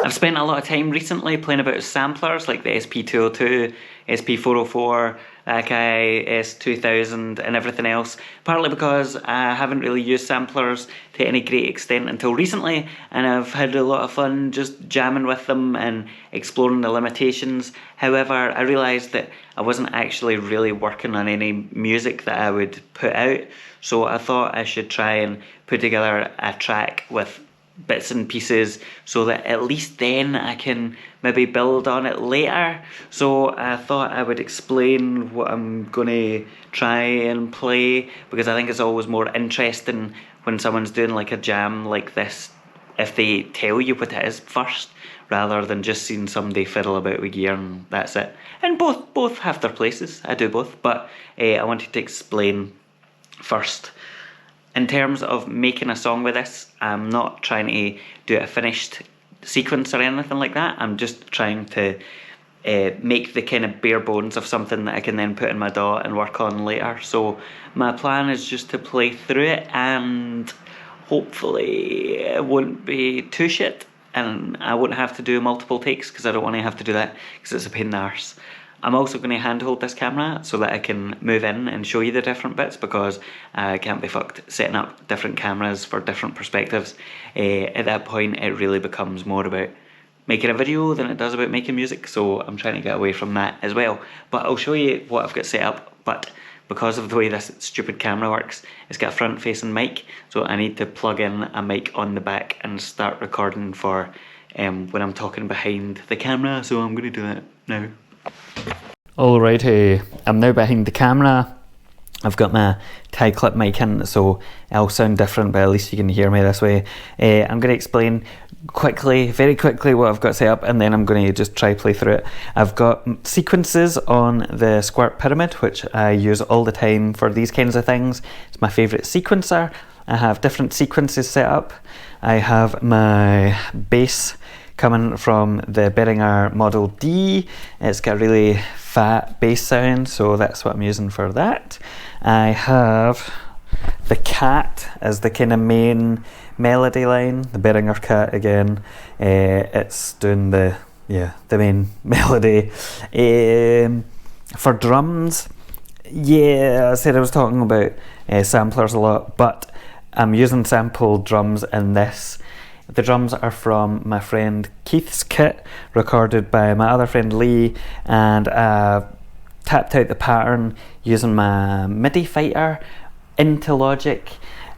I've spent a lot of time recently playing about with samplers like the SP-202, SP-404, Akai S2000 and everything else, partly because I haven't really used samplers to any great extent until recently, and I've had a lot of fun just jamming with them and exploring the limitations. However, I realised that I wasn't actually really working on any music that I would put out, so I thought I should try and put together a track with bits and pieces so that at least then I can maybe build on it later. So I thought I would explain what I'm gonna try and play, because I think it's always more interesting when someone's doing like a jam like this if they tell you what it is first, rather than just seeing somebody fiddle about with gear and that's it. And both have their places, I do both, but I wanted to explain first. In terms of making a song with this, I'm not trying to do a finished sequence or anything like that. I'm just trying to make the kind of bare bones of something that I can then put in my DAW and work on later. So my plan is just to play through it, and hopefully it won't be too shit and I won't have to do multiple takes, because I don't want to have to do that because it's a pain in the arse. I'm also going to handhold this camera so that I can move in and show you the different bits, because I can't be fucked setting up different cameras for different perspectives. At that point it really becomes more about making a video than it does about making music, so I'm trying to get away from that as well. But I'll show you what I've got set up. But because of the way this stupid camera works, it's got a front facing mic, so I need to plug in a mic on the back and start recording for when I'm talking behind the camera, so I'm going to do that now. Alrighty, I'm now behind the camera. I've got my tie clip mic in, so I'll sound different, but at least you can hear me this way. I'm going to explain very quickly what I've got set up, and then I'm going to just try play through it. I've got sequences on the Squarp Pyramid, which I use all the time for these kinds of things. It's my favourite sequencer. I have different sequences set up. I have my bass coming from the Behringer Model D. It's got a really fat bass sound, so that's what I'm using for that. I have the CAT as the kind of main melody line, the Behringer CAT again. It's doing the main melody. For drums, I said I was talking about samplers a lot, but I'm using sampled drums in this. The drums are from my friend Keith's kit, recorded by my other friend Lee, and I tapped out the pattern using my MIDI fighter into Logic,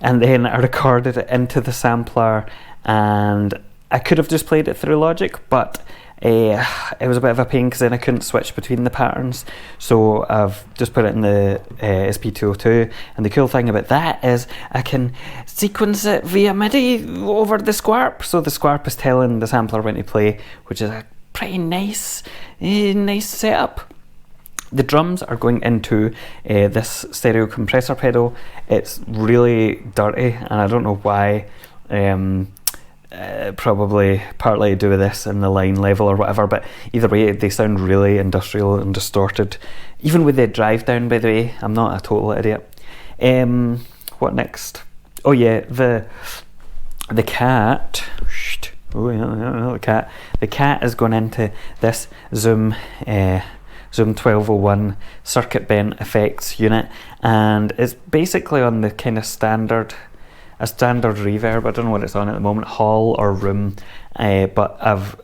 and then I recorded it into the sampler, and I could have just played it through Logic, but it was a bit of a pain because then I couldn't switch between the patterns, so I've just put it in the SP-202. And the cool thing about that is I can sequence it via MIDI over the Squarp, so the Squarp is telling the sampler when to play, which is a pretty nice setup. The drums are going into this stereo compressor pedal. It's really dirty, and I don't know why. Probably partly to do with this and the line level or whatever, but either way they sound really industrial and distorted, even with the drive down, by the way. I'm not a total idiot. What next? Oh yeah, the CAT. The CAT is going into this Zoom 1201 circuit bent effects unit, and it's basically on the kind of standard reverb. I don't know what it's on at the moment, hall or room, but I've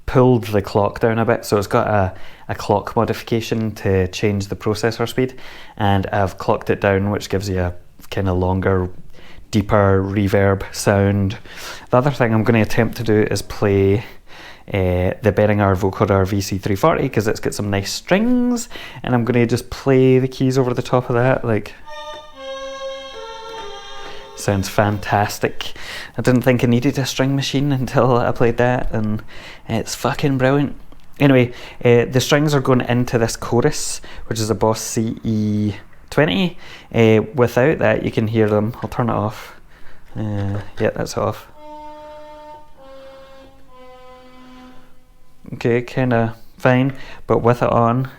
pulled the clock down a bit, so it's got a clock modification to change the processor speed, and I've clocked it down, which gives you a kind of longer, deeper reverb sound. The other thing I'm going to attempt to do is play the Behringer vocoder VC340, because it's got some nice strings, and I'm going to just play the keys over the top of that, like. Sounds fantastic. I didn't think I needed a string machine until I played that, and it's fucking brilliant. Anyway, the strings are going into this chorus, which is a Boss CE20. Without that, you can hear them. I'll turn it off. Yeah, that's off. Okay, kind of fine, but with it on,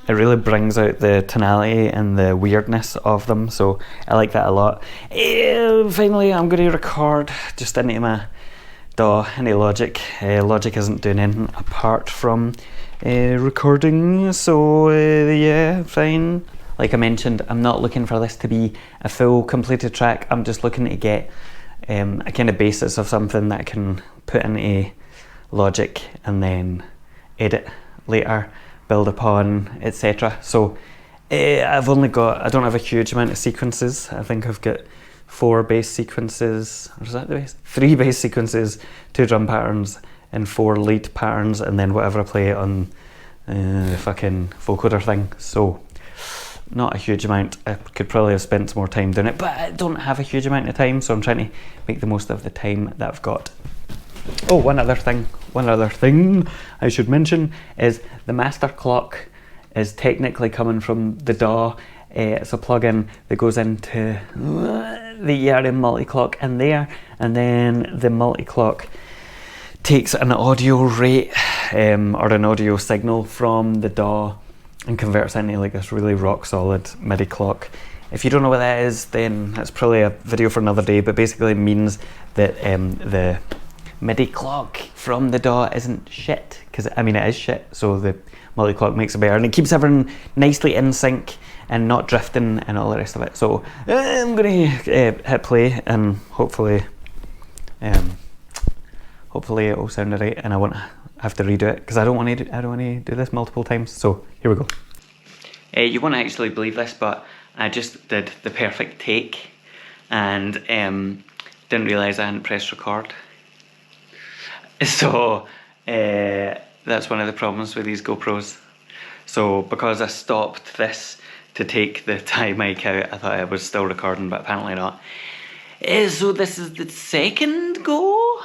it it really brings out the tonality and the weirdness of them, so I like that a lot. Finally, I'm going to record just into my DAW, into Logic. Logic isn't doing anything apart from recording, so yeah, fine. Like I mentioned, I'm not looking for this to be a full completed track. I'm just looking to get a kind of basis of something that I can put into Logic and then edit later, build upon, etc. So I don't have a huge amount of sequences. I think I've got 4 bass sequences, or is that the bass? 3 bass sequences, 2 drum patterns, and 4 lead patterns, and then whatever I play on the fucking vocoder thing. So not a huge amount. I could probably have spent some more time doing it, but I don't have a huge amount of time, so I'm trying to make the most of the time that I've got. Oh, one other thing I should mention is the master clock is technically coming from the DAW. It's a plugin that goes into the ERM multi-clock in there, and then the multi-clock takes an audio rate or an audio signal from the DAW and converts into like this really rock solid MIDI clock. If you don't know what that is, then that's probably a video for another day, but basically it means that the MIDI clock from the DAW isn't shit, because I mean it is shit, so the multi-clock makes it better, and it keeps everything nicely in sync and not drifting and all the rest of it. So I'm gonna hit play, and hopefully it will sound right, and I won't have to redo it, because I don't want to do this multiple times. So here we go. You won't actually believe this, but I just did the perfect take and didn't realise I hadn't pressed record. So that's one of the problems with these GoPros. So because I stopped this to take the tie mic out, I thought I was still recording, but apparently not. So this is the second go.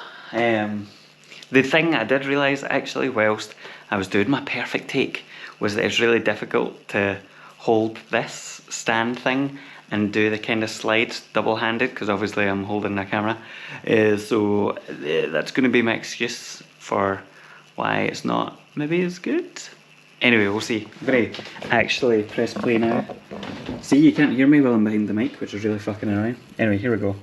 The thing I did realise actually whilst I was doing my perfect take was that it's really difficult to hold this stand thing and do the kind of slides double-handed, because obviously I'm holding the camera. So that's going to be my excuse for why it's not maybe as good. Anyway, we'll see. I'm going to actually press play now. See, you can't hear me while I'm behind the mic, which is really fucking annoying. Anyway, here we go.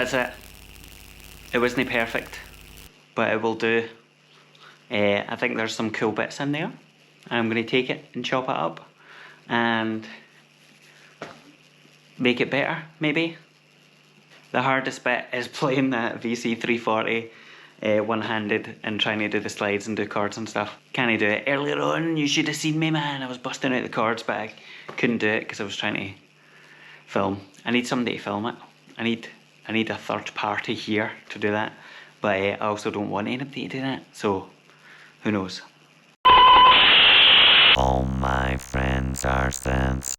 that's it. It wasn't perfect, but it will do. I think there's some cool bits in there. I'm going to take it and chop it up and make it better, maybe. The hardest bit is playing that VC340 one-handed and trying to do the slides and do chords and stuff. Can't do it. Earlier on, you should have seen me, man. I was busting out the chords, but I couldn't do it because I was trying to film. I need somebody to film it. I need a third party here to do that, but I also don't want anybody to do that, so who knows. All my friends are synths.